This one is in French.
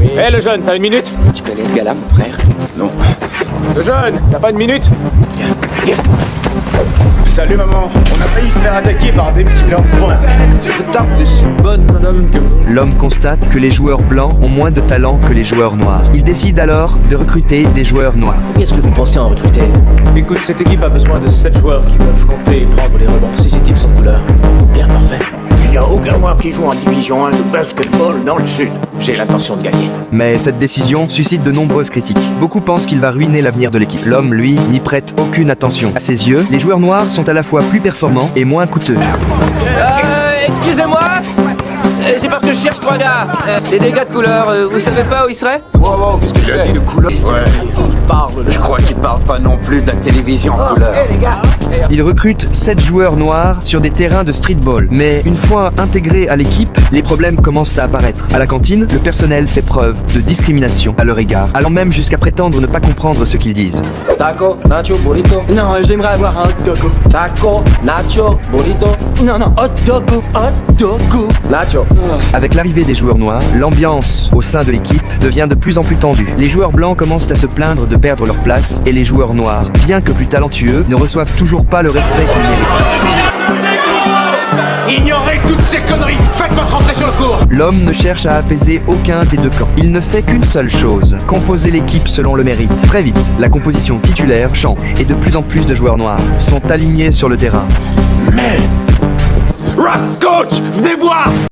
Hé, le jeune, t'as une minute? Tu connais ce gars-là, mon frère? Non. Le jeune, t'as pas une minute? Salut maman. On a failli se faire attaquer par des petits blancs. L'homme constate que les joueurs blancs ont moins de talent que les joueurs noirs. Il décide alors de recruter des joueurs noirs. Combien est-ce que vous pensez en recruter? Écoute, cette équipe a besoin de 7 joueurs qui peuvent compter et prendre les rebonds si ces types sont de couleur. Bien, parfait. Il n'y a aucun noir qui joue en division 1 de basketball dans le sud. J'ai l'intention de gagner. Mais cette décision suscite de nombreuses critiques. Beaucoup pensent qu'il va ruiner l'avenir de l'équipe. L'homme, lui, n'y prête aucune attention. À ses yeux, les joueurs noirs sont à la fois plus performants et moins coûteux. Excusez-moi, c'est parce que je cherche 3 gars. C'est des gars de couleur, vous savez pas où ils seraient? Wow, qu'est-ce que tu as dit de couleur? Ouais. Je crois qu'il parle pas non plus de la télévision en couleur. Il recrute 7 joueurs noirs sur des terrains de streetball. Mais une fois intégrés à l'équipe, les problèmes commencent à apparaître. À la cantine, le personnel fait preuve de discrimination à leur égard, allant même jusqu'à prétendre ne pas comprendre ce qu'ils disent. Taco, nacho, burrito. Non, j'aimerais avoir un hot dog. Taco, nacho, burrito. Non, hot dog, nacho. Avec l'arrivée des joueurs noirs, l'ambiance au sein de l'équipe devient de plus en plus tendue. Les joueurs blancs commencent à se plaindre de perdre leur place et les joueurs noirs, bien que plus talentueux, ne reçoivent toujours pas le respect qu'ils méritent. Ignorez toutes ces conneries! Faites votre entrée sur le court! L'homme ne cherche à apaiser aucun des deux camps. Il ne fait qu'une seule chose, composer l'équipe selon le mérite. Très vite, la composition titulaire change et de plus en plus de joueurs noirs sont alignés sur le terrain. Mais... Ross, coach! Venez voir!